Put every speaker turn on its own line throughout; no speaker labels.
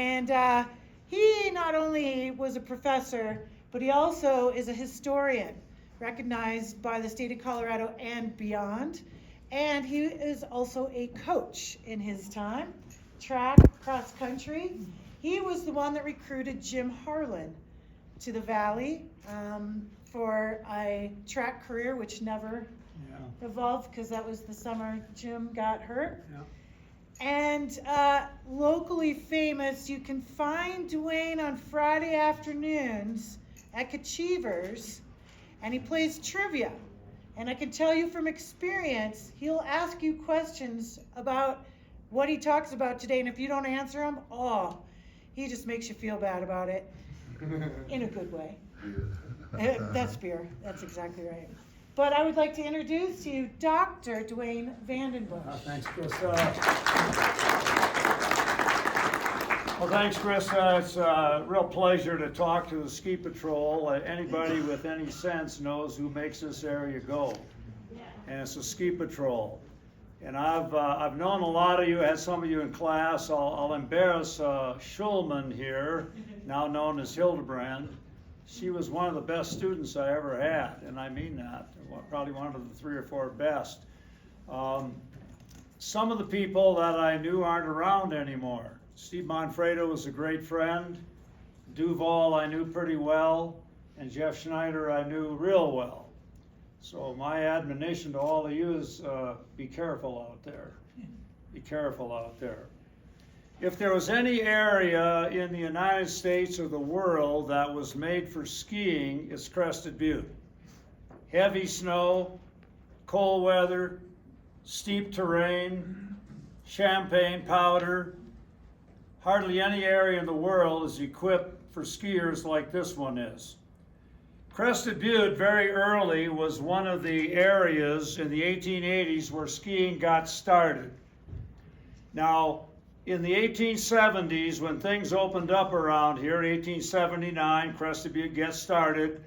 And he not only was a professor, but he also is a historian, recognized by the state of Colorado and beyond. And he is also a coach in his time, track, cross country. He was the one that recruited Jim Harlan to the Valley for a track career, which never evolved because that was the summer Jim got hurt.
Yeah.
And locally famous, you can find Duane on Friday afternoons at Kachevers, and he plays trivia. And I can tell you from experience, he'll ask you questions about what he talks about today, and if you don't answer him, he just makes you feel bad about it in a good way. That's beer. That's exactly right. But I would like to introduce you Dr. Duane Vandenbusche.
Thanks, Chris. Well, thanks, Chris. It's a real pleasure to talk to the Ski Patrol. Anybody with any sense knows who makes this area go, and it's the Ski Patrol. And I've known a lot of you, had some of you in class. I'll embarrass Schulman here, now known as Hildebrand. She was one of the best students I ever had, and I mean that. Probably one of the 3 or 4 best. Some of the people that I knew aren't around anymore. Steve Monfredo was a great friend. Duval I knew pretty well, and Jeff Schneider I knew real well. So my admonition to all of you is be careful out there. Be careful out there. If there was any area in the United States or the world that was made for skiing, it's Crested Butte. Heavy snow, cold weather, steep terrain, champagne powder. Hardly any area in the world is equipped for skiers like this one is. Crested Butte very early was one of the areas in the 1880s where skiing got started. Now, in the 1870s, when things opened up around here, 1879, Crested Butte gets started.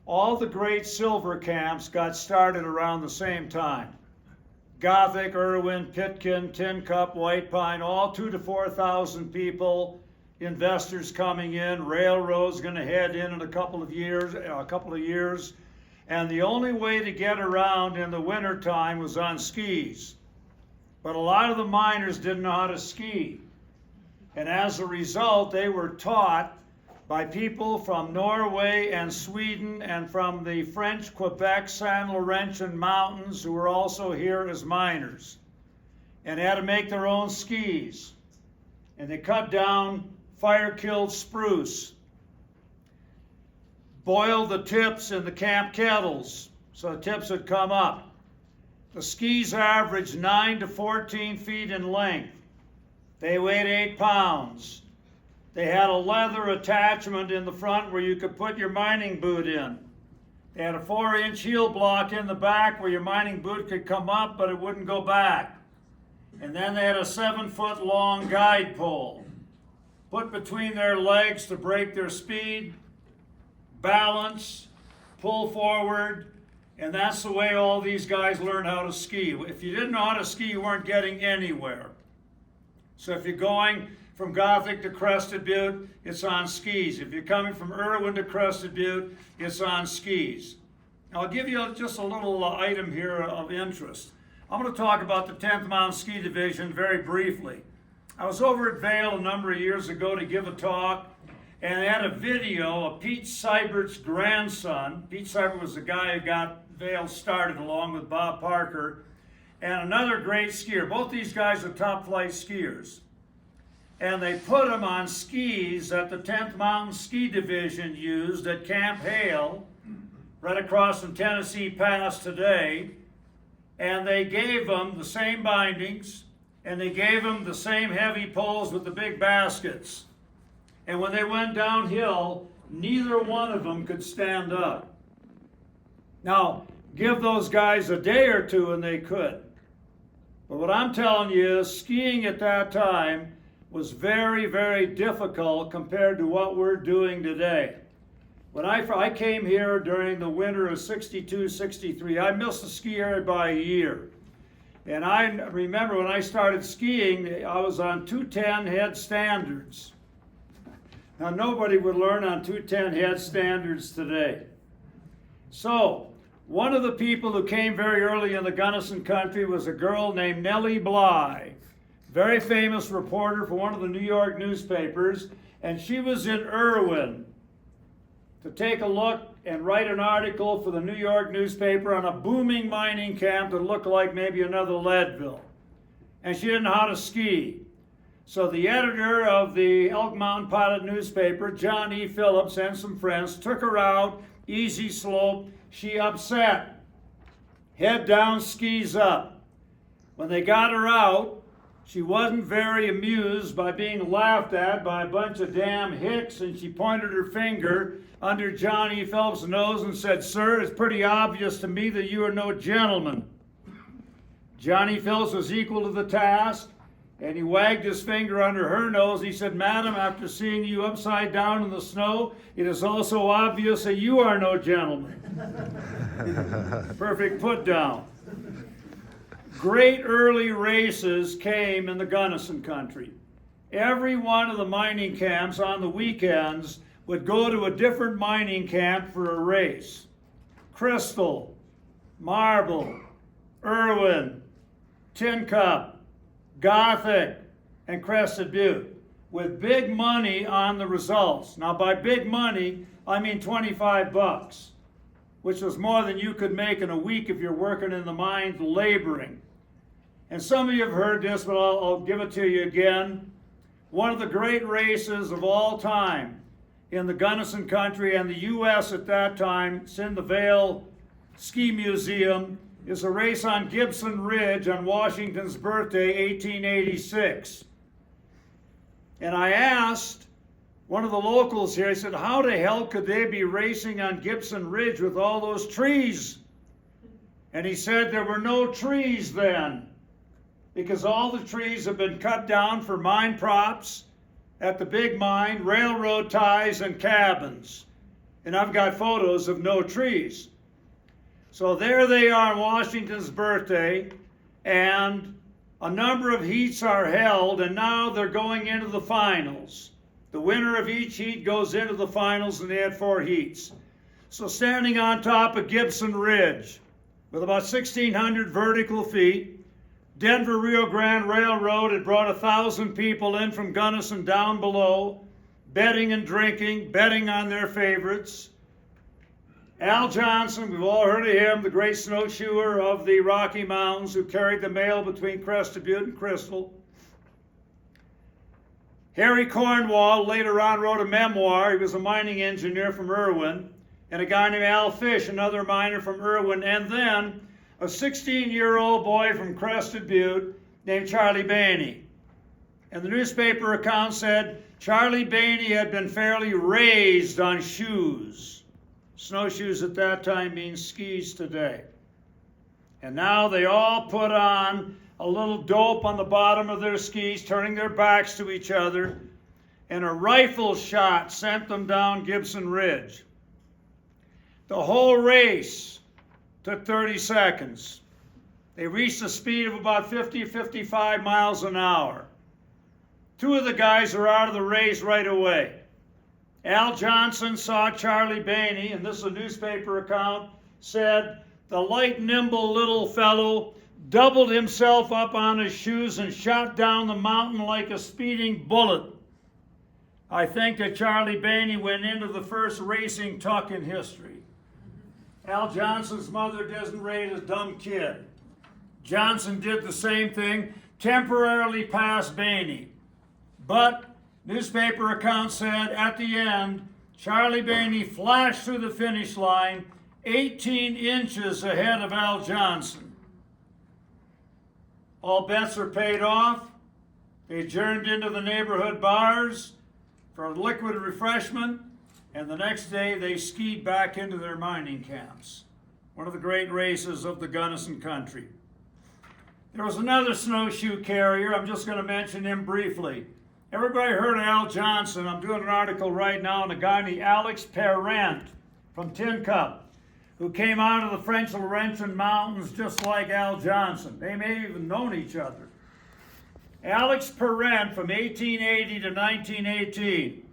All the great silver camps got started around the same time. Gothic, Irwin, Pitkin, Tin Cup, White Pine, all 2,000 to 4,000 people, investors coming in, railroads going to head in a couple of years, and the only way to get around in the wintertime was on skis. But a lot of the miners didn't know how to ski, and as a result, they were taught by people from Norway and Sweden and from the French Quebec San Laurentian Mountains, who were also here as miners, and had to make their own skis. And they cut down fire-killed spruce, boiled the tips in the camp kettles so the tips would come up. The skis averaged 9 to 14 feet in length. They weighed 8 pounds. They had a leather attachment in the front where you could put your mining boot in. They had a 4-inch heel block in the back where your mining boot could come up, but it wouldn't go back. And then they had a 7-foot long guide pole put between their legs to break their speed, balance, pull forward, and that's the way all these guys learned how to ski. If you didn't know how to ski, you weren't getting anywhere. So if you're going from Gothic to Crested Butte, it's on skis. If you're coming from Irwin to Crested Butte, it's on skis. Now, I'll give you just a little item here of interest. I'm going to talk about the 10th Mountain Ski Division very briefly. I was over at Vail a number of years ago to give a talk, and they had a video of Pete Seibert's grandson. Pete Seibert was the guy who got Vail started along with Bob Parker, and another great skier. Both these guys are top flight skiers. And they put them on skis that the 10th Mountain Ski Division used at Camp Hale, right across from Tennessee Pass today. And they gave them the same bindings, and they gave them the same heavy poles with the big baskets. And when they went downhill, neither one of them could stand up. Now, give those guys a day or two and they could. But what I'm telling you is skiing at that time was very, very difficult compared to what we're doing today. When I came here during the winter of 62, 63, I missed the ski area by a year. And I remember when I started skiing, I was on 210 head standards. Now, nobody would learn on 210 head standards today. So, one of the people who came very early in the Gunnison country was a girl named Nellie Bly, very famous reporter for one of the New York newspapers, and she was in Irwin to take a look and write an article for the New York newspaper on a booming mining camp that looked like maybe another Leadville. And she didn't know how to ski. So the editor of the Elk Mountain Pilot newspaper, John E. Phillips, and some friends took her out, easy slope. She upset. Head down, skis up. When they got her out, she wasn't very amused by being laughed at by a bunch of damn hicks, and she pointed her finger under John E. Phillips' nose and said, "Sir, it's pretty obvious to me that you are no gentleman." Johnny Phillips was equal to the task, and he wagged his finger under her nose. He said, "Madam, after seeing you upside down in the snow, it is also obvious that you are no gentleman." Perfect put down. Great early races came in the Gunnison country. Every one of the mining camps on the weekends would go to a different mining camp for a race. Crystal, Marble, Irwin, Tin Cup, Gothic, and Crested Butte, with big money on the results. Now, by big money, I mean $25, which was more than you could make in a week if you're working in the mines laboring. And some of you have heard this, but I'll give it to you again. One of the great races of all time in the Gunnison country and the U.S. at that time, it's in the Vail Ski Museum, is a race on Gibson Ridge on Washington's birthday, 1886. And I asked one of the locals here, I said, how the hell could they be racing on Gibson Ridge with all those trees? And he said there were no trees then, because all the trees have been cut down for mine props at the big mine, railroad ties, and cabins. And I've got photos of no trees. So there they are on Washington's birthday, and a number of heats are held, and now they're going into the finals. The winner of each heat goes into the finals, and they had 4 heats. So standing on top of Gibson Ridge, with about 1,600 vertical feet, Denver-Rio Grande Railroad had brought 1,000 people in from Gunnison down below, betting and drinking, betting on their favorites. Al Johnson, we've all heard of him, the great snowshoer of the Rocky Mountains who carried the mail between Crested Butte and Crystal. Harry Cornwall later on wrote a memoir. He was a mining engineer from Irwin. And a guy named Al Fish, another miner from Irwin. And then a 16-year-old boy from Crested Butte named Charlie Bainey. And the newspaper account said Charlie Bainey had been fairly raised on shoes. Snowshoes at that time means skis today. And now they all put on a little dope on the bottom of their skis, turning their backs to each other, and a rifle shot sent them down Gibson Ridge. The whole race took 30 seconds. They reached a speed of about 50, 55 miles an hour. 2 of the guys are out of the race right away. Al Johnson saw Charlie Bainey, and this is a newspaper account, said, the light, nimble little fellow doubled himself up on his shoes and shot down the mountain like a speeding bullet. I think that Charlie Bainey went into the first racing tuck in history. Al Johnson's mother doesn't raise a dumb kid. Johnson did the same thing, temporarily passed Bainey. But newspaper account said at the end, Charlie Bainey flashed through the finish line 18 inches ahead of Al Johnson. All bets are paid off. They adjourned into the neighborhood bars for liquid refreshment, and the next day they skied back into their mining camps. One of the great races of the Gunnison country. There was another snowshoe carrier. I'm just going to mention him briefly. Everybody heard of Al Johnson. I'm doing an article right now on a guy named Alex Perrent from Tin Cup, who came out of the French Laurentian Mountains just like Al Johnson. They may have even known each other. Alex Perrent, from 1880 to 1918,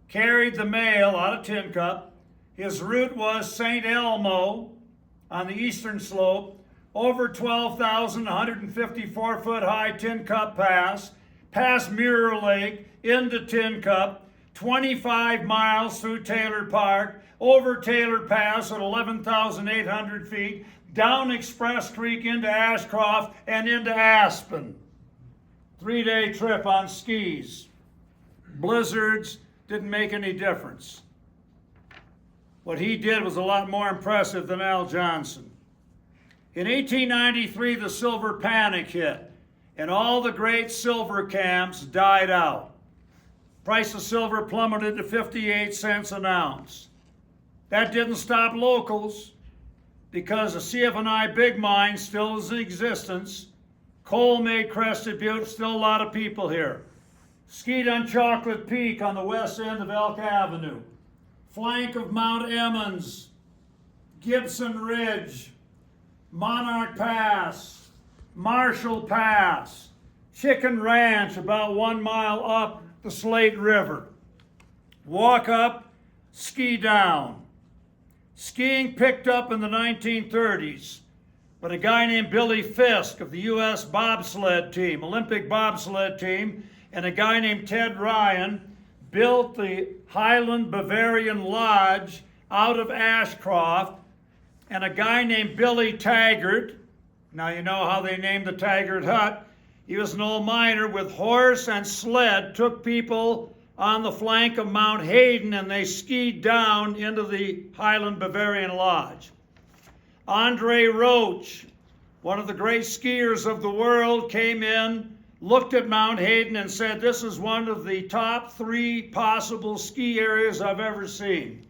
carried the mail out of Tin Cup. His route was St. Elmo on the eastern slope, over 12,154-foot high Tin Cup Pass, past Mirror Lake, into Tin Cup, 25 miles through Taylor Park, over Taylor Pass at 11,800 feet, down Express Creek into Ashcroft and into Aspen. 3-day trip on skis. Blizzards didn't make any difference. What he did was a lot more impressive than Al Johnson. In 1893, the silver panic hit, and all the great silver camps died out. Price of silver plummeted to 58 cents an ounce. That didn't stop locals, because the CF&I big mine still is in existence. Coal made Crested Butte, still a lot of people here. Skied on Chocolate Peak on the west end of Elk Avenue. Flank of Mount Emmons, Gibson Ridge, Monarch Pass, Marshall Pass, Chicken Ranch about 1 mile up the Slate River. Walk up, ski down. Skiing picked up in the 1930s, but a guy named Billy Fisk of the U.S. bobsled team, Olympic bobsled team, and a guy named Ted Ryan built the Highland Bavarian Lodge out of Ashcroft, and a guy named Billy Taggart, now you know how they named the Taggart Hut, he was an old miner with horse and sled, took people on the flank of Mount Hayden, and they skied down into the Highland Bavarian Lodge. Andre Roach, one of the great skiers of the world, came in, looked at Mount Hayden and said, "This is one of the top 3 possible ski areas I've ever seen."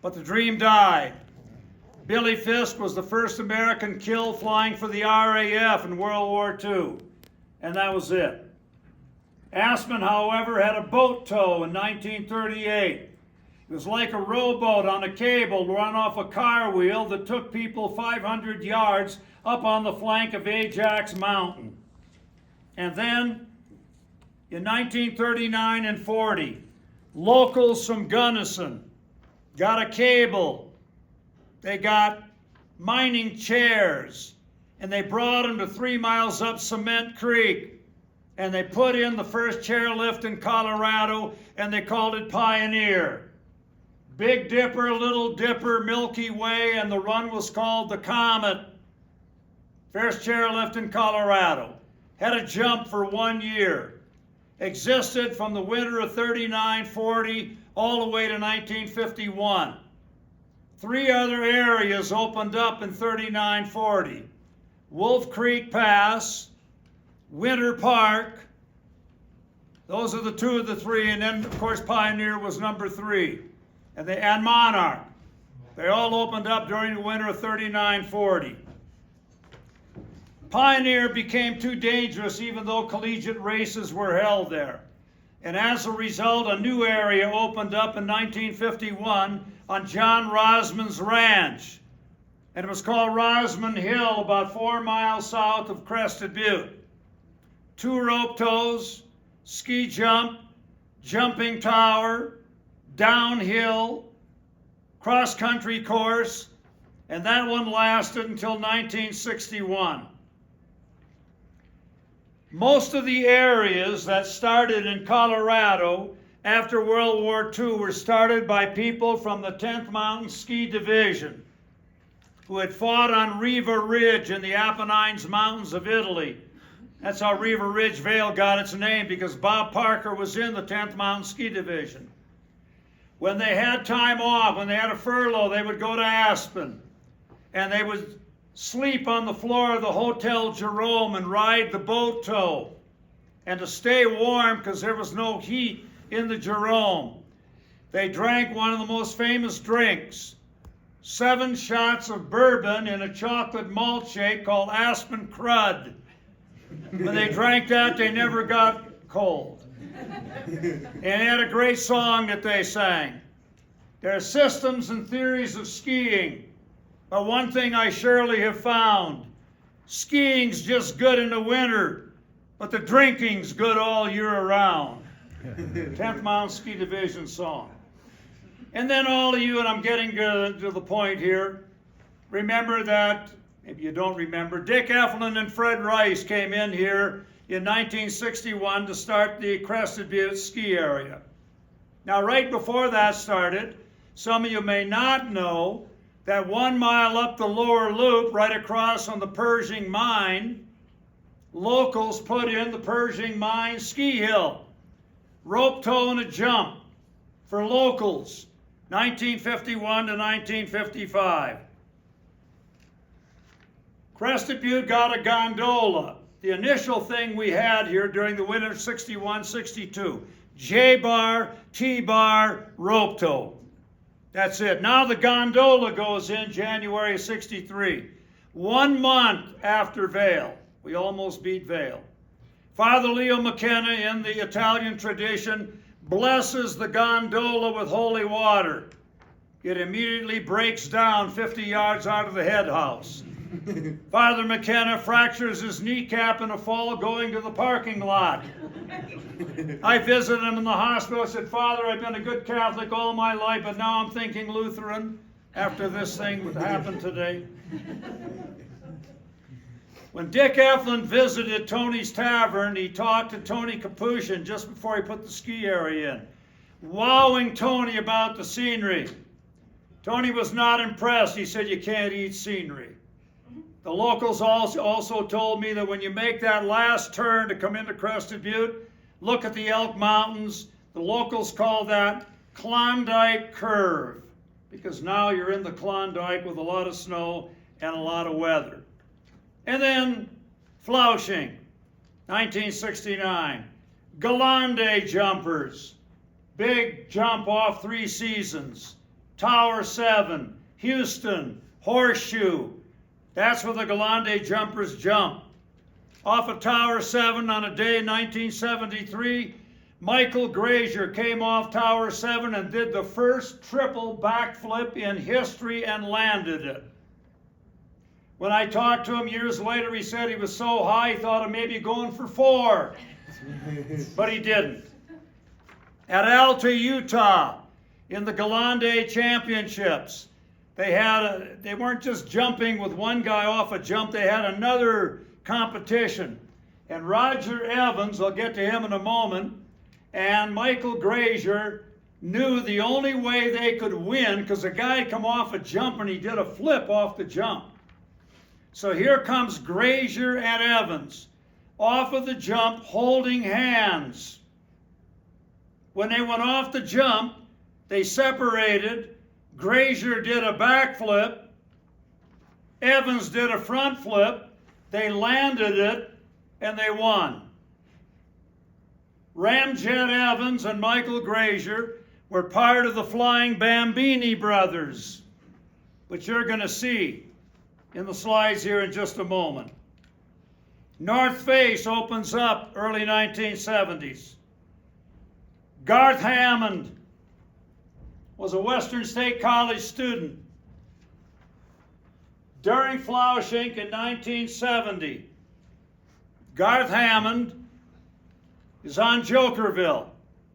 But the dream died. Billy Fisk was the first American killed flying for the RAF in World War II, and that was it. Aspen, however, had a boat tow in 1938. It was like a rowboat on a cable run off a car wheel that took people 500 yards up on the flank of Ajax Mountain. And then, in 1939 and 40, locals from Gunnison got a cable. They got mining chairs, and they brought them to 3 miles up Cement Creek. And they put in the first chairlift in Colorado, and they called it Pioneer. Big Dipper, Little Dipper, Milky Way, and the run was called the Comet. First chairlift in Colorado. Had a jump for 1 year. Existed from the winter of 39-40 all the way to 1951. 3 other areas opened up in 39-40. Wolf Creek Pass, Winter Park, those are the 2 of the 3, and then of course Pioneer was number 3, and Monarch. They all opened up during the winter of 39-40. Pioneer became too dangerous even though collegiate races were held there. And as a result, a new area opened up in 1951 on John Rosman's ranch. And it was called Rosman Hill, about 4 miles south of Crested Butte. 2 rope tows, ski jump, jumping tower, downhill, cross-country course, and that one lasted until 1961. Most of the areas that started in Colorado after World War II were started by people from the 10th Mountain Ski Division who had fought on Riva Ridge in the Apennines Mountains of Italy. That's how Riva Ridge Vale got its name, because Bob Parker was in the 10th Mountain Ski Division. When they had time off, when they had a furlough, they would go to Aspen, and they would sleep on the floor of the Hotel Jerome and ride the boat tow. And to stay warm, because there was no heat in the Jerome, they drank one of the most famous drinks, 7 shots of bourbon in a chocolate malt shake called Aspen Crud. When they drank that, they never got cold. And they had a great song that they sang. There are systems and theories of skiing, but one thing I surely have found, skiing's just good in the winter, but the drinking's good all year around. 10th Mountain Ski Division song. And then all of you, and I'm getting to the point here, remember that, if you don't remember, Dick Eflin and Fred Rice came in here in 1961 to start the Crested Butte ski area. Now, right before that started, some of you may not know that 1 mile up the lower loop, right across from the Pershing Mine, locals put in the Pershing Mine ski hill. Rope tow and a jump for locals, 1951 to 1955. Crested Butte got a gondola. The initial thing we had here during the winter 61-62, J-bar, T-bar, rope tow. That's it. Now the gondola goes in January of 63. 1 month after Vail. We almost beat Vail. Father Leo McKenna, in the Italian tradition, blesses the gondola with holy water. It immediately breaks down 50 yards out of the head house. Father McKenna fractures his kneecap in a fall going to the parking lot. I visited him in the hospital. I said, Father, I've been a good Catholic all my life, but now I'm thinking Lutheran after this thing would happen today. When Dick Eflin visited Tony's Tavern, he talked to Tony Capuchin just before he put the ski area in, wowing Tony about the scenery. Tony was not impressed. He said, you can't eat scenery. The locals also told me that when you make that last turn to come into Crested Butte, look at the Elk Mountains. The locals call that Klondike Curve, because now you're in the Klondike with a lot of snow and a lot of weather. And then Flushing, 1969. Galande jumpers, big jump off 3 seasons. Tower 7, Houston, Horseshoe. That's where the Galande jumpers jump. Off of Tower 7 on a day in 1973, Michael Grazier came off Tower 7 and did the first triple backflip in history and landed it. When I talked to him years later, he said he was so high he thought of maybe going for 4. But he didn't. At Alta, Utah, in the Galande Championships, they weren't just jumping with one guy off a jump, they had another competition. And Roger Evans, I'll get to him in a moment, and Michael Grazier knew the only way they could win, because the guy had come off a jump and he did a flip off the jump. So here comes Grazier and Evans, off of the jump, holding hands. When they went off the jump, they separated. Grazier did a backflip. Evans did a front flip. They landed it, and they won. Ramjet Evans and Michael Grazier were part of the Flying Bambini brothers, which you're going to see in the slides here in just a moment. North Face opens up early 1970s. Garth Hammond was a Western State College student. During Flushing in 1970, Garth Hammond is on Jokerville.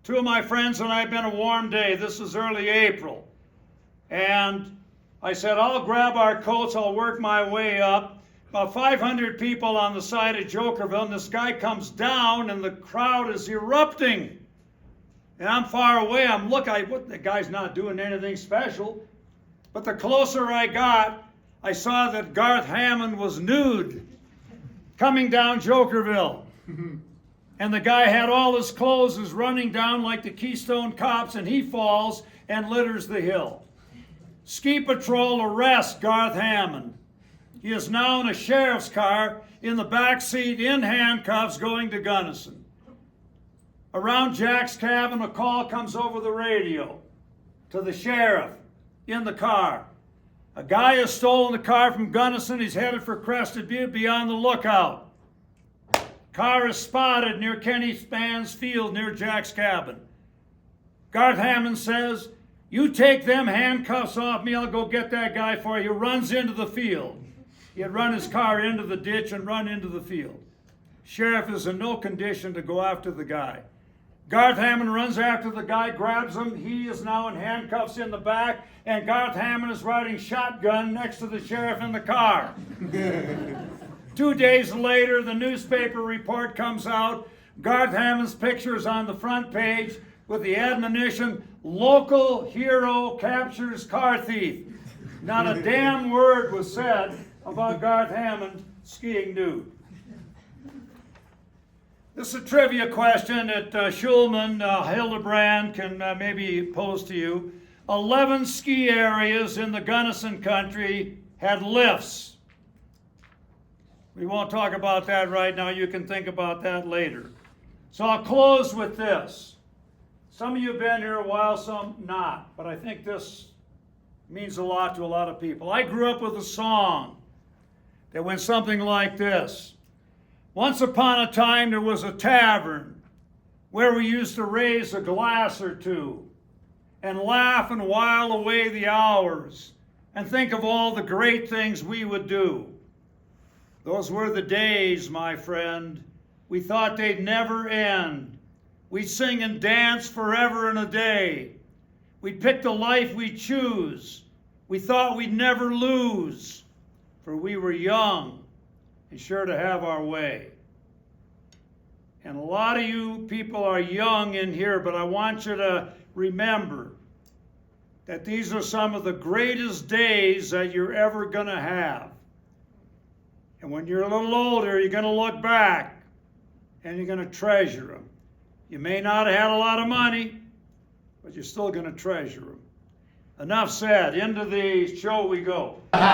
2 of my friends and I have been a warm day. This is early April. And I said, I'll grab our coats, I'll work my way up. About 500 people on the side of Jokerville, and this guy comes down, and the crowd is erupting. And I'm far away, the guy's not doing anything special. But the closer I got, I saw that Garth Hammond was nude, coming down Jokerville. And the guy had all his clothes, is running down like the Keystone Cops, and he falls and litters the hill. Ski Patrol arrests Garth Hammond. He is now in a sheriff's car in the back seat in handcuffs going to Gunnison. Around Jack's cabin, a call comes over the radio to the sheriff in the car. A guy has stolen the car from Gunnison. He's headed for Crested Butte. Be on the lookout. Car is spotted near Kenny Spann's field near Jack's cabin. Garth Hammond says, you take them handcuffs off me, I'll go get that guy for you. He runs into the field. He had run his car into the ditch and run into the field. Sheriff is in no condition to go after the guy. Garth Hammond runs after the guy, grabs him. He is now in handcuffs in the back, and Garth Hammond is riding shotgun next to the sheriff in the car. 2 days later, the newspaper report comes out. Garth Hammond's picture is on the front page with the admonition, "Local hero captures car thief." Not a damn word was said about Garth Hammond skiing nude. This is a trivia question that Schulman, Hildebrand can maybe pose to you. 11 ski areas in the Gunnison country had lifts. We won't talk about that right now. You can think about that later. So I'll close with this. Some of you have been here a while, some not, but I think this means a lot to a lot of people. I grew up with a song that went something like this. Once upon a time there was a tavern where we used to raise a glass or two and laugh and while away the hours and think of all the great things we would do. Those were the days, my friend. We thought they'd never end. We'd sing and dance forever and a day. We'd pick the life we'd choose. We thought we'd never lose, for we were young and sure to have our way. And a lot of you people are young in here, but I want you to remember that these are some of the greatest days that you're ever going to have. And when you're a little older, you're going to look back and you're going to treasure them. You may not have had a lot of money, but you're still going to treasure them. Enough said. Into the show we go. And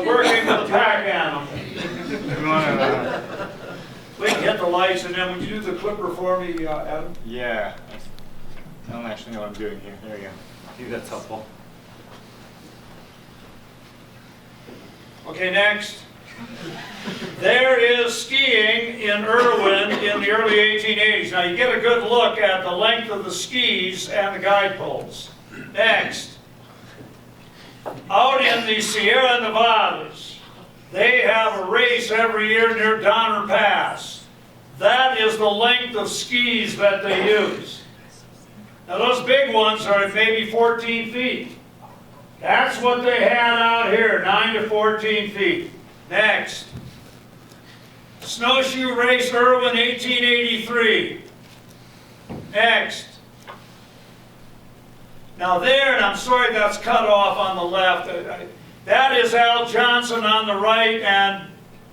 working with the pack animal. We can hit the lights, and then would you do the clipper for me, Adam?
Yeah. I don't actually know what I'm doing here. There we go. I think that's helpful.
Okay, next. There is skiing in Irwin in the early 1880s. Now you get a good look at the length of the skis and the guide poles. Next. Out in the Sierra Nevadas, they have a race every year near Donner Pass. That is the length of skis that they use. Now those big ones are maybe 14 feet. That's what they had out here, 9 to 14 feet. Next. Snowshoe Race Irwin, 1883. Next. Now there, and I'm sorry that's cut off on the left, that is Al Johnson on the right, and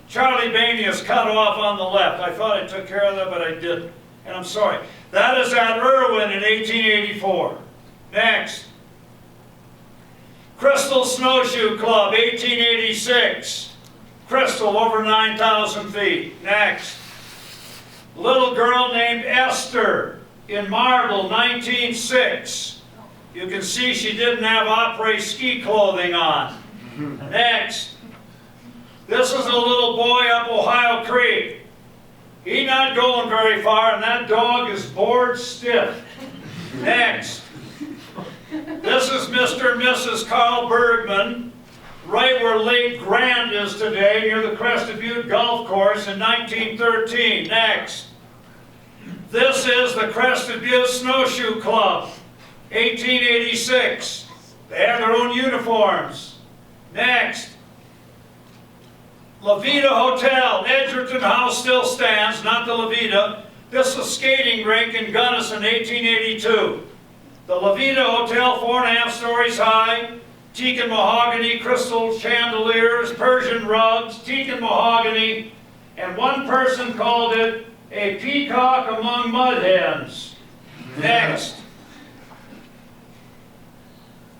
Charlie Bainey is cut off on the left. I thought I took care of that, but I didn't. And I'm sorry. That is at Irwin in 1884. Next. Crystal Snowshoe Club, 1886. Crystal, over 9,000 feet. Next. Little girl named Esther in Marble, 1906. You can see she didn't have après ski clothing on. Next. This is a little boy up Ohio Creek. He's not going very far, and that dog is bored stiff. Next. This is Mr. and Mrs. Carl Bergman, right where Lake Grand is today, near the Crested Butte Golf Course in 1913. Next. This is the Crested Butte Snowshoe Club, 1886. They have their own uniforms. Next. La Vida Hotel, Edgerton House still stands, not the La Vida. This is a skating rink in Gunnison, 1882. The La Vida Hotel, 4.5 stories high, teak and mahogany, crystal chandeliers, Persian rugs, teak and mahogany, and one person called it a peacock among mud hens. Next.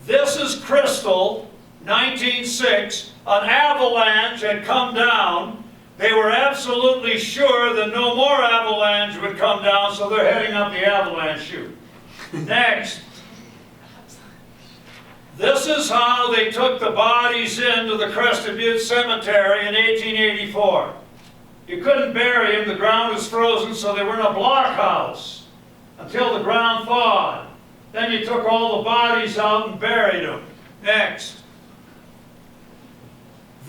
This is Crystal, 1906. An avalanche had come down. They were absolutely sure that no more avalanche would come down, so they're heading up the avalanche chute. Next. This is how they took the bodies into the Crested Butte Cemetery in 1884. You couldn't bury them, the ground was frozen, so they were in a blockhouse until the ground thawed. Then you took all the bodies out and buried them. Next.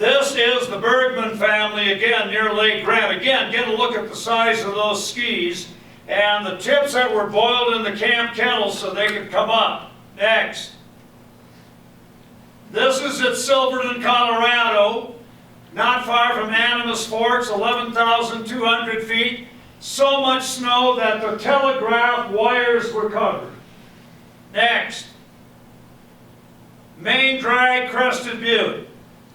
This is the Bergman family, again, near Lake Grant. Again, get a look at the size of those skis and the tips that were boiled in the camp kettles so they could come up. Next. This is at Silverton, Colorado, not far from Animas Forks, 11,200 feet. So much snow that the telegraph wires were covered. Next. Main Drag, Crested Butte.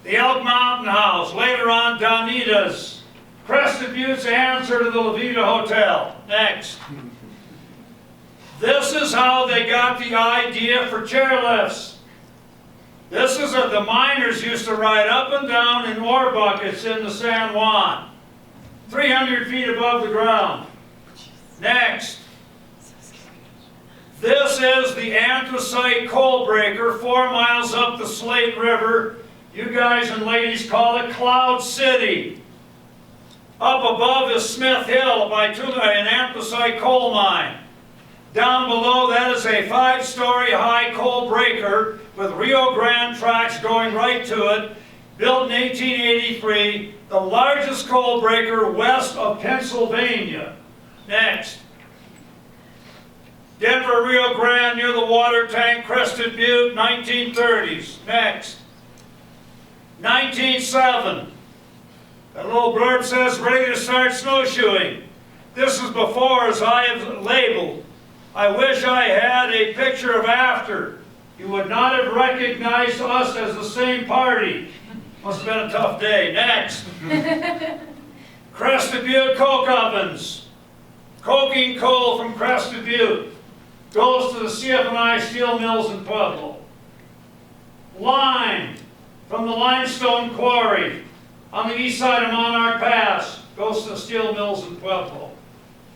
The Elk Mountain House, later on Donita's. Crested Butte's answer to the Levita Hotel. Next. This is how they got the idea for chairlifts. This is the miners used to ride up and down in ore buckets in the San Juan. 300 feet above the ground. Next. This is the anthracite coal breaker 4 miles up the Slate River. You guys and ladies call it Cloud City. Up above is Smith Hill by an anthracite coal mine. Down below that is a 5-story high coal breaker with Rio Grande tracks going right to it, built in 1883, the largest coal breaker west of Pennsylvania. Next. Denver, Rio Grande near the water tank, Crested Butte, 1930s. Next. 1907. That little blurb says, ready to start snowshoeing. This is before, as I have labeled. I wish I had a picture of after. You would not have recognized us as the same party. Must have been a tough day. Next. Crested Butte coke ovens. Coking coal from Crested Butte goes to the CF&I steel mills in Pueblo. Lime from the limestone quarry on the east side of Monarch Pass goes to the steel mills in Pueblo.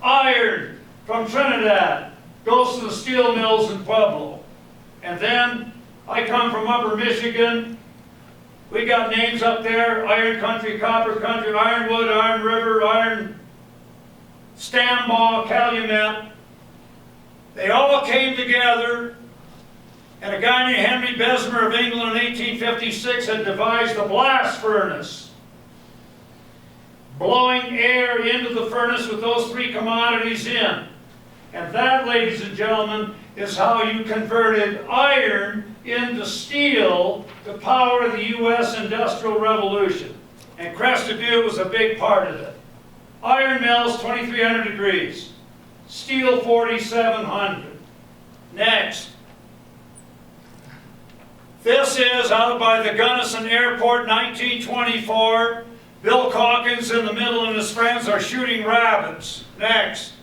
Iron from Trinidad goes to the steel mills in Pueblo. And then I come from Upper Michigan. We got names up there: Iron Country, Copper Country, Ironwood, Iron River, Iron Stambaugh, Calumet. They all came together, and a guy named Henry Bessemer of England in 1856 had devised a blast furnace, blowing air into the furnace with those 3 commodities in. And that, ladies and gentlemen, is how you converted iron into steel to power the U.S. Industrial Revolution. And Crested Butte was a big part of it. Iron mills, 2,300 degrees. Steel, 4,700. Next. This is out by the Gunnison Airport, 1924. Bill Calkins in the middle and his friends are shooting rabbits. Next.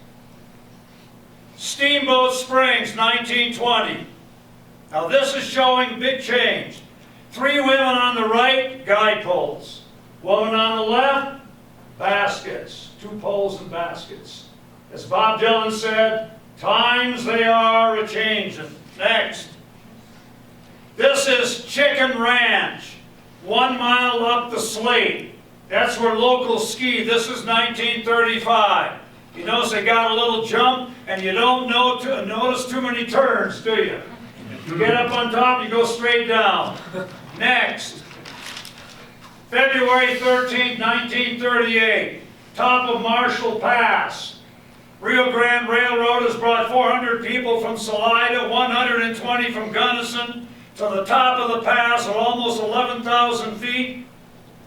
Steamboat Springs, 1920. Now this is showing big change. 3 women on the right, guide poles. Woman on the left, baskets. 2 poles and baskets. As Bob Dylan said, times they are a-changin'. Next. This is Chicken Ranch, 1 mile up the Slate. That's where locals ski. This is 1935. You notice they got a little jump, and you don't notice too many turns, do you? You get up on top, you go straight down. Next. February 13, 1938, top of Marshall Pass. Rio Grande Railroad has brought 400 people from Salida, 120 from Gunnison, to the top of the pass at almost 11,000 feet.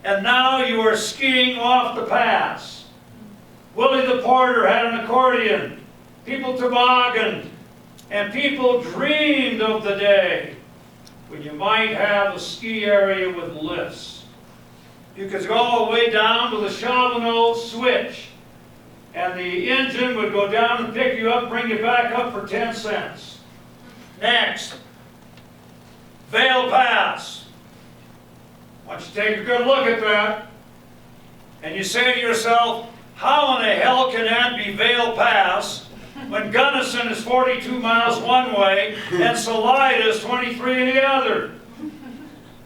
And now you are skiing off the pass. Willie the Porter had an accordion. People tobogganed. And people dreamed of the day when you might have a ski area with lifts. You could go all the way down to the Chauvinot switch, and the engine would go down and pick you up, bring you back up for 10 cents. Next. Vail Pass. Why don't you take a good look at that? And you say to yourself, how in the hell can that be Vail Pass when Gunnison is 42 miles one way and Salida is 23 in the other?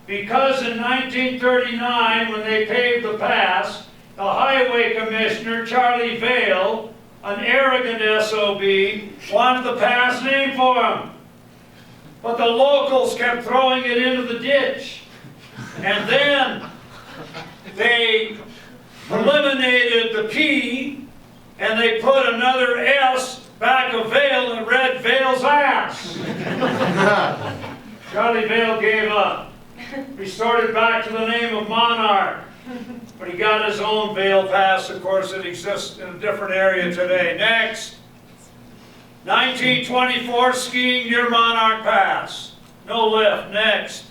Because in 1939, when they paved the pass, the highway commissioner, Charlie Vail, an arrogant SOB, wanted the pass named for him. But the locals kept throwing it into the ditch. And then they eliminated the P and they put another S back of Vail and read Vail's ass. Charlie Vail gave up. Restored it back to the name of Monarch. But he got his own Vail Pass. Of course, it exists in a different area today. Next. 1924 skiing near Monarch Pass. No lift. Next.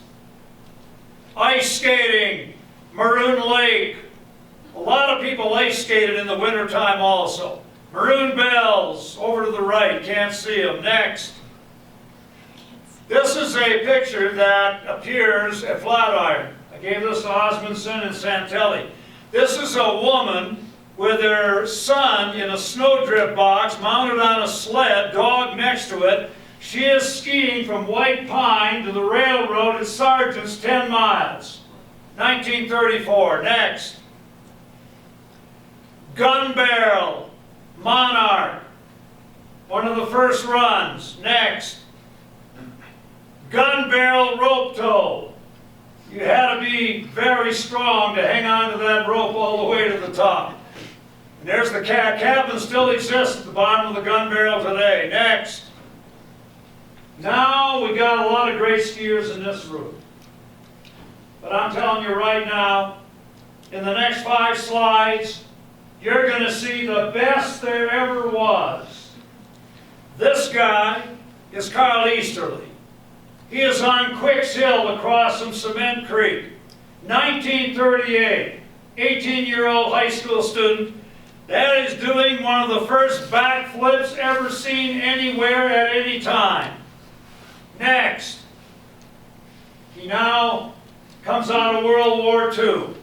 Ice skating, Maroon Lake. A lot of people ice skated in the wintertime also. Maroon Bells, over to the right, can't see them. Next. This is a picture that appears at Flatiron. I gave this to Osmondson and Santelli. This is a woman with her son in a snowdrift box, mounted on a sled, dog next to it. She is skiing from White Pine to the railroad at Sargent's 10 miles. 1934. Next. Gun Barrel, Monarch. One of the first runs. Next. Gun Barrel Rope Tow. You had to be very strong to hang on to that rope all the way to the top. And there's the cabin still exists at the bottom of the gun barrel today. Next. Now we got a lot of great skiers in this route. But I'm telling you right now, in the next 5 slides, you're going to see the best there ever was. This guy is Carl Easterly. He is on Quicks Hill across from Cement Creek. 1938, 18-year-old high school student. That is doing one of the first backflips ever seen anywhere at any time. Next. He now comes out of World War II,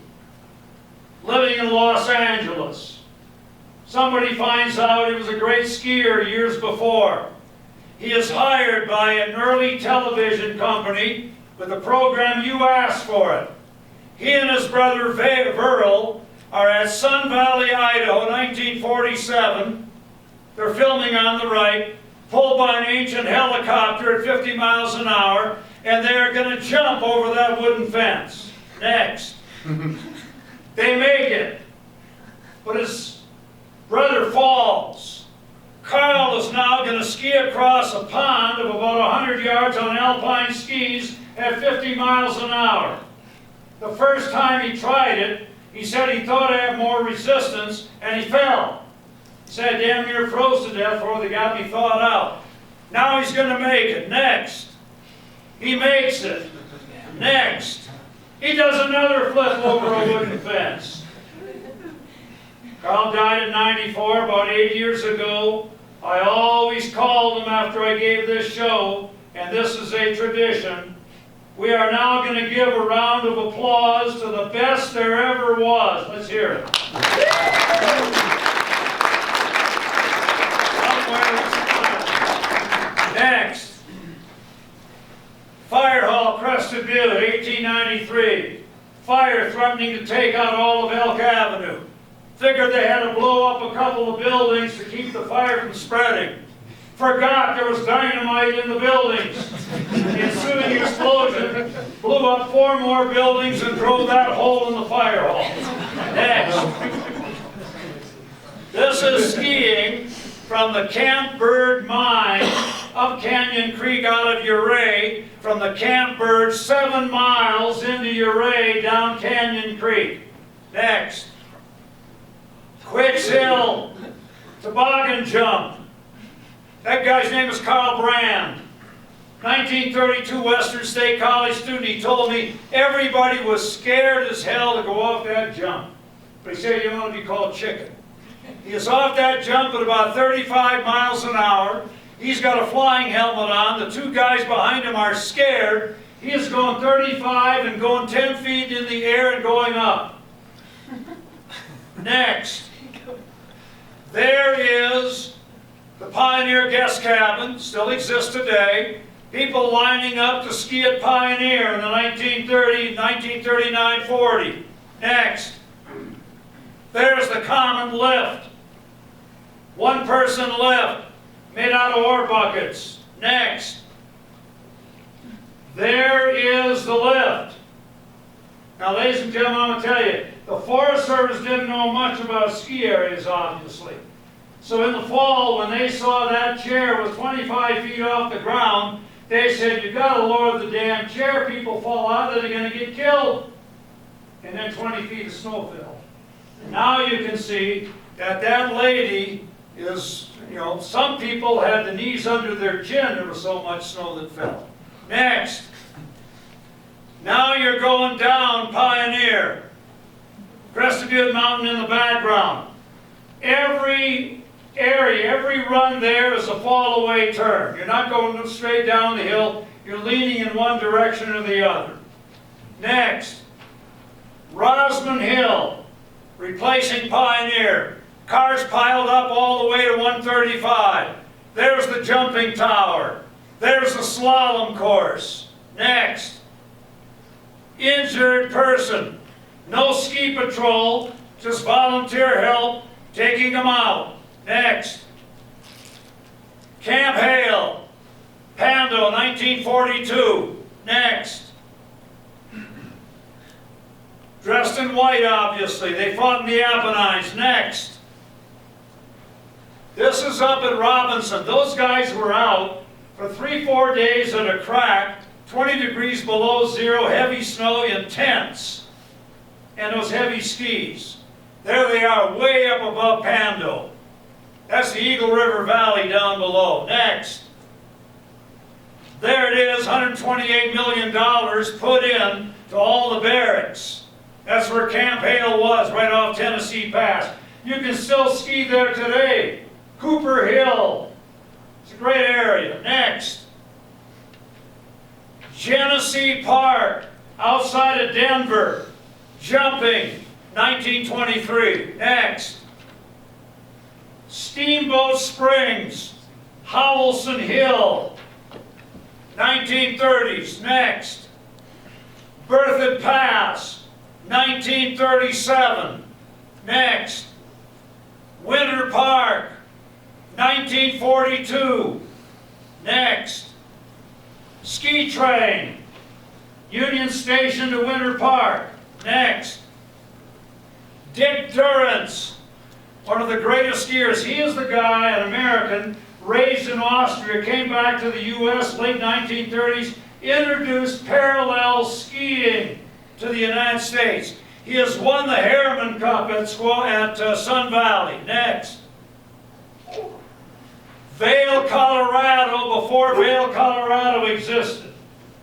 living in Los Angeles. Somebody finds out he was a great skier years before. He is hired by an early television company with a program You Asked For It. He and his brother Verl are at Sun Valley, Idaho, 1947. They're filming on the right, pulled by an ancient helicopter at 50 miles an hour, and they're going to jump over that wooden fence. Next. They make it, but his brother falls. Carl is now going to ski across a pond of about 100 yards on alpine skis at 50 miles an hour. The first time he tried it, he said he thought I had more resistance, and he fell. He said, damn near froze to death before they got me thawed out. Now he's going to make it. Next. He makes it. Next. He does another flip over a wooden fence. Carl died in '94, about 8 years ago. I always called him after I gave this show, and this is a tradition. We are now going to give a round of applause to the best there ever was. Let's hear it. Next. Fire Hall, Crested Butte, 1893. Fire threatening to take out all of Elk Avenue. Figured they had to blow up a couple of buildings to keep the fire from spreading. Forgot there was dynamite in the buildings. The ensuing explosion blew up 4 more buildings and drove that hole in the fire hall. Next. This is skiing from the Camp Bird mine up Canyon Creek out of Ouray, from the Camp Bird 7 miles into Ouray down Canyon Creek. Next. Quicks Hill, toboggan jump. That guy's name is Carl Brand. 1932 Western State College student. He told me everybody was scared as hell to go off that jump. But he said, you want to be called chicken. He is off that jump at about 35 miles an hour. He's got a flying helmet on. The 2 guys behind him are scared. He is going 35 and going 10 feet in the air and going up. Next. There is the Pioneer Guest Cabin, still exists today. People lining up to ski at Pioneer in the 1939-40. Next. There's the common lift. 1-person lift made out of ore buckets. Next. There is the lift. Now, ladies and gentlemen, I'm going to tell you, the Forest Service didn't know much about ski areas, obviously. So in the fall, when they saw that chair was 25 feet off the ground, they said, you've got to lower the damn chair. People fall out, they're going to get killed. And then 20 feet of snow fell. And now you can see that that lady is, you know, some people had the knees under their chin. There was so much snow that fell. Next. Now you're going down Pioneer. Crested Butte Mountain in the background. Every area, every run there is a fall away turn. You're not going straight down the hill. You're leaning in one direction or the other. Next. Rosamond Hill, replacing Pioneer. Cars piled up all the way to 135. There's the jumping tower. There's the slalom course. Next. Injured person. No ski patrol, just volunteer help taking them out. Next. Camp Hale, Pando, 1942. Next. Dressed in white, obviously. They fought in the Apennines. Next. This is up at Robinson. Those guys were out for 3-4 days at a crack, 20 degrees below zero, heavy snow in tents, and those heavy skis. There they are, way up above Pando. That's the Eagle River Valley down below. Next. There it is, $128 million put in to all the barracks. That's where Camp Hale was, right off Tennessee Pass. You can still ski there today. Cooper Hill. It's a great area. Next. Genesee Park, outside of Denver. Jumping, 1923. Next. Steamboat Springs, Howelson Hill, 1930s. Next. Berthoud Pass, 1937. Next. Winter Park, 1942. Next. Ski Train, Union Station to Winter Park. Next. Dick Durrance, one of the greatest skiers. He is the guy, an American, raised in Austria, came back to the U.S. late 1930s, introduced parallel skiing to the United States. He has won the Harriman Cup at Sun Valley. Next. Vail, Colorado, before Vail, Colorado existed.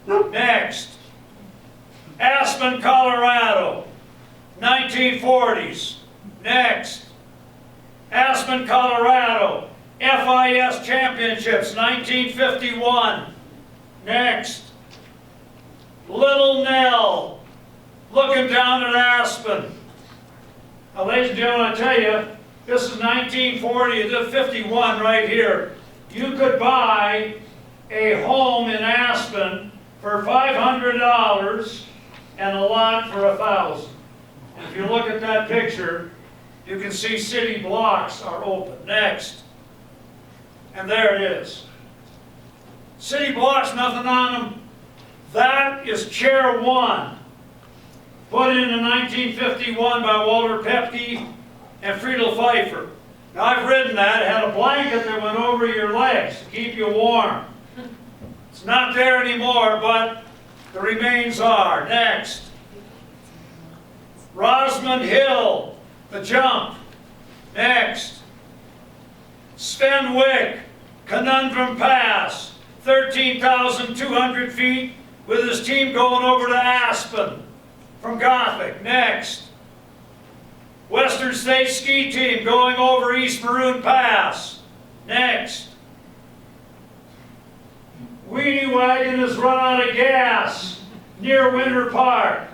Next. Aspen, Colorado, 1940s. Next. Aspen, Colorado, FIS Championships, 1951. Next. Little Nell, looking down at Aspen. Now, ladies and gentlemen, I tell you, this is 1940 to 51 right here. You could buy a home in Aspen for $500 and a lot for $1,000. And if you look at that picture, you can see city blocks are open. Next. And there it is. City blocks, nothing on them. That is Chair 1. Put in 1951 by Walter Pepke and Friedel Pfeiffer. Now, I've ridden that. It had a blanket that went over your legs to keep you warm. It's not there anymore, but the remains are. Next. Rosamond Hill, the jump. Next. Sven Wick, Conundrum Pass, 13,200 feet with his team going over to Aspen from Gothic. Next. Western State Ski Team going over East Maroon Pass. Next. Weenie Wagon has run out of gas near Winter Park.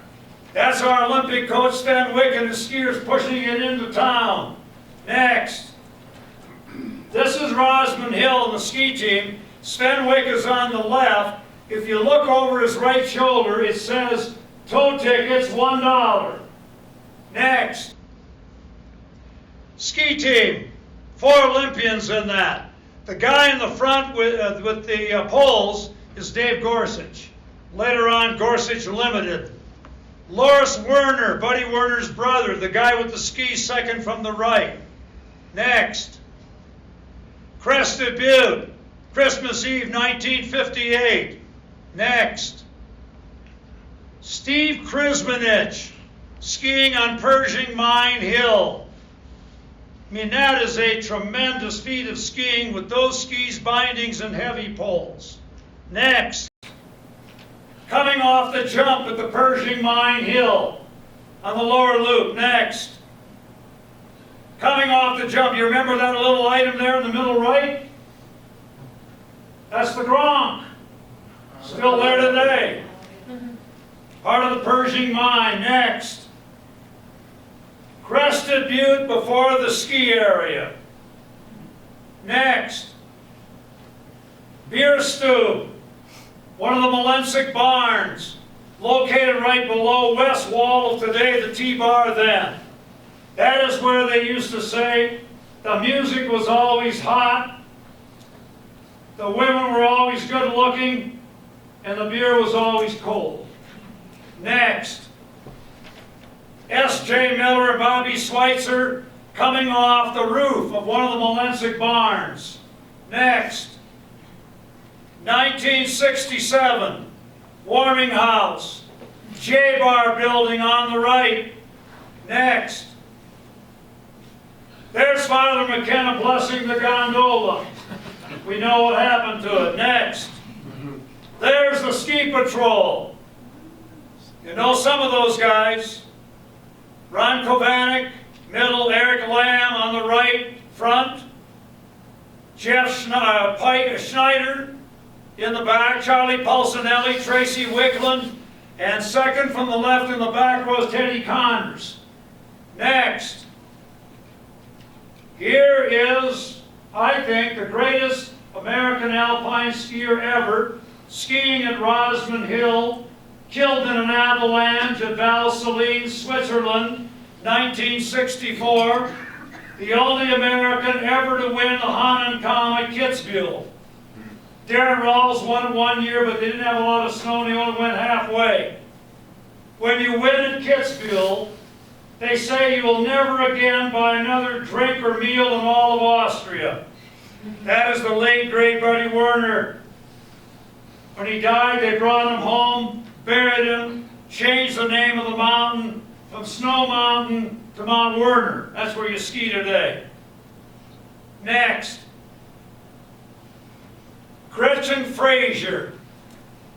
That's our Olympic coach, Sven Wick, and the skiers pushing it into town. Next. This is Rosamond Hill and the ski team. Sven Wick is on the left. If you look over his right shoulder, it says tow tickets $1. Next. Ski team, 4 Olympians in that. The guy in the front with the poles is Dave Gorsuch. Later on, Gorsuch Limited. Loris Werner, Buddy Werner's brother, the guy with the skis second from the right. Next. Crested Butte, Christmas Eve 1958. Next. Steve Krismanich, skiing on Pershing Mine Hill. I mean, that is a tremendous feat of skiing with those skis, bindings, and heavy poles. Next. Coming off the jump at the Pershing Mine Hill on the lower loop. Next. Coming off the jump, you remember that little item there in the middle right? That's the Gronk. Still there today. Part of the Pershing Mine. Next. Crested Butte before the ski area. Next. Bierstube, one of the Molensic barns, located right below west wall of today, the T-bar then. That is where they used to say the music was always hot, the women were always good looking, and the beer was always cold. Next. S.J. Miller and Bobby Schweitzer coming off the roof of one of the Molensic barns. Next. 1967, warming house, J-bar building on the right. Next. There's Father McKenna blessing the gondola. We know what happened to it. Next. There's the ski patrol. You know some of those guys. Ron Kovanik, middle, Eric Lamb on the right, front. Jeff Schneider in the back, Charlie Pulcinelli, Tracy Wickland, and second from the left in the back row is Teddy Connors. Next. Here is, I think, the greatest American alpine skier ever, skiing at Rosman Hill, killed in an avalanche at Valseline, Switzerland, 1964. The only American ever to win the Hahnenkamm at Kitzbühel. Darren Rawls won it one year, but they didn't have a lot of snow, and he only went halfway. When you win at Kitzbühel, they say you will never again buy another drink or meal in all of Austria. That is the late, great Buddy Werner. When he died, they brought him home, buried him, changed the name of the mountain from Snow Mountain to Mount Werner. That's where you ski today. Next. Gretchen Frazier,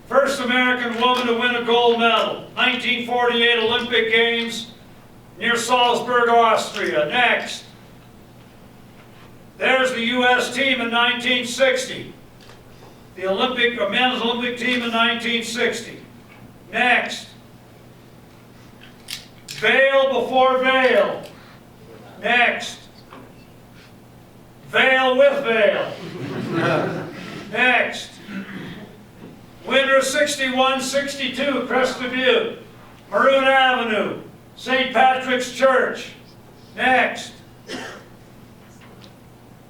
first American woman to win a gold medal, 1948 Olympic Games near Salzburg, Austria. Next. There's the U.S. team in 1960. The men's Olympic team in 1960. Next. Vail before Vail. Next. Vail with Vail. Next. Winter 61-62, Crested Butte. Maroon Avenue, St. Patrick's Church. Next.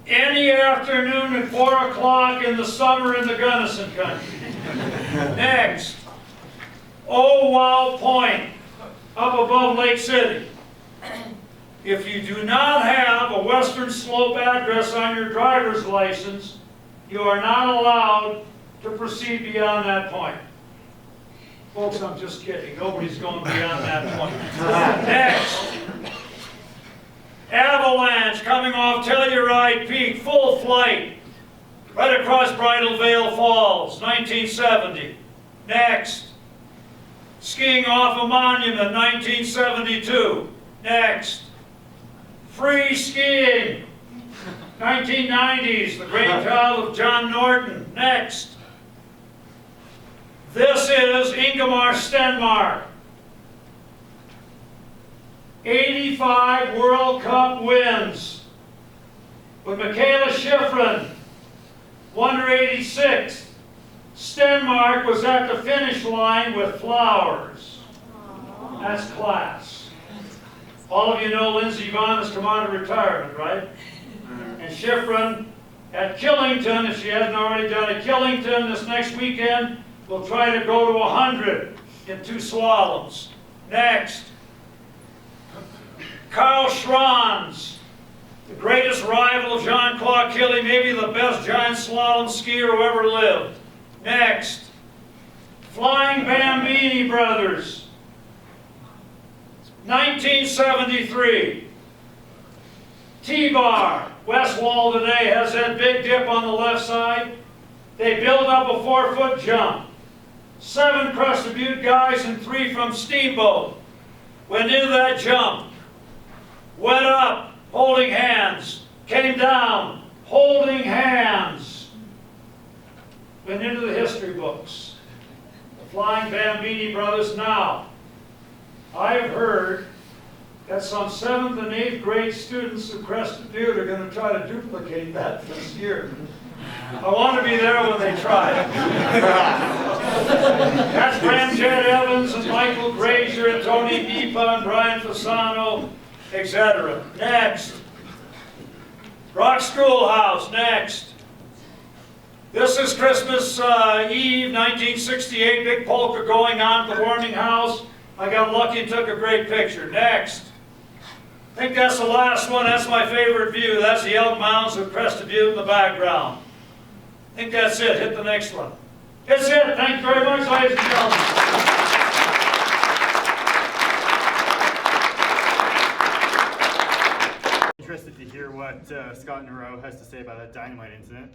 Any afternoon at 4 o'clock in the summer in the Gunnison country. Next. Oh Wow Point, up above Lake City. If you do not have a Western Slope address on your driver's license, you are not allowed to proceed beyond that point. Folks, I'm just kidding. Nobody's going beyond that point. Next. Avalanche coming off Telluride Peak, full flight, right across Bridal Veil Falls, 1970. Next. Skiing off a monument, 1972. Next. Free skiing, 1990s, the great child of John Norton. Next. This is Ingemar Stenmark. 85 World Cup wins. With Michaela Schifrin, won her 86th. Stenmark was at the finish line with flowers. That's class. All of you know Lindsey Vonn has come out of retirement, right? And Schifrin at Killington, if she hasn't already done it, Killington this next weekend will try to go to 100 in 2 slaloms. Next, Carl Schranz, the greatest rival of Jean-Claude Killy, maybe the best giant slalom skier who ever lived. Next, Flying Bambini Brothers, 1973. T-bar, West Wall today has that big dip on the left side. They build up a 4-foot jump. 7 Crested Butte guys and 3 from Steamboat went into that jump, went up, holding hands, came down, holding hands, went into the history books. The Flying Bambini Brothers. Now, I've heard that some 7th and 8th grade students of Crested Butte are going to try to duplicate that this year. I want to be there when they try. That's Ramjet Evans and Michael Grazier and Tony Nipa and Brian Fasano, etc. Next. Rock Schoolhouse. Next. This is Christmas Eve, 1968. Big polka going on at the warming house. I got lucky and took a great picture. Next. I think that's the last one. That's my favorite view. That's the Elk Mountains of Crested Butte in the background. I think that's it. Hit the next one. That's it. Thank you very much, ladies and gentlemen.
Interested to hear what Scott Nero has to say about that dynamite incident.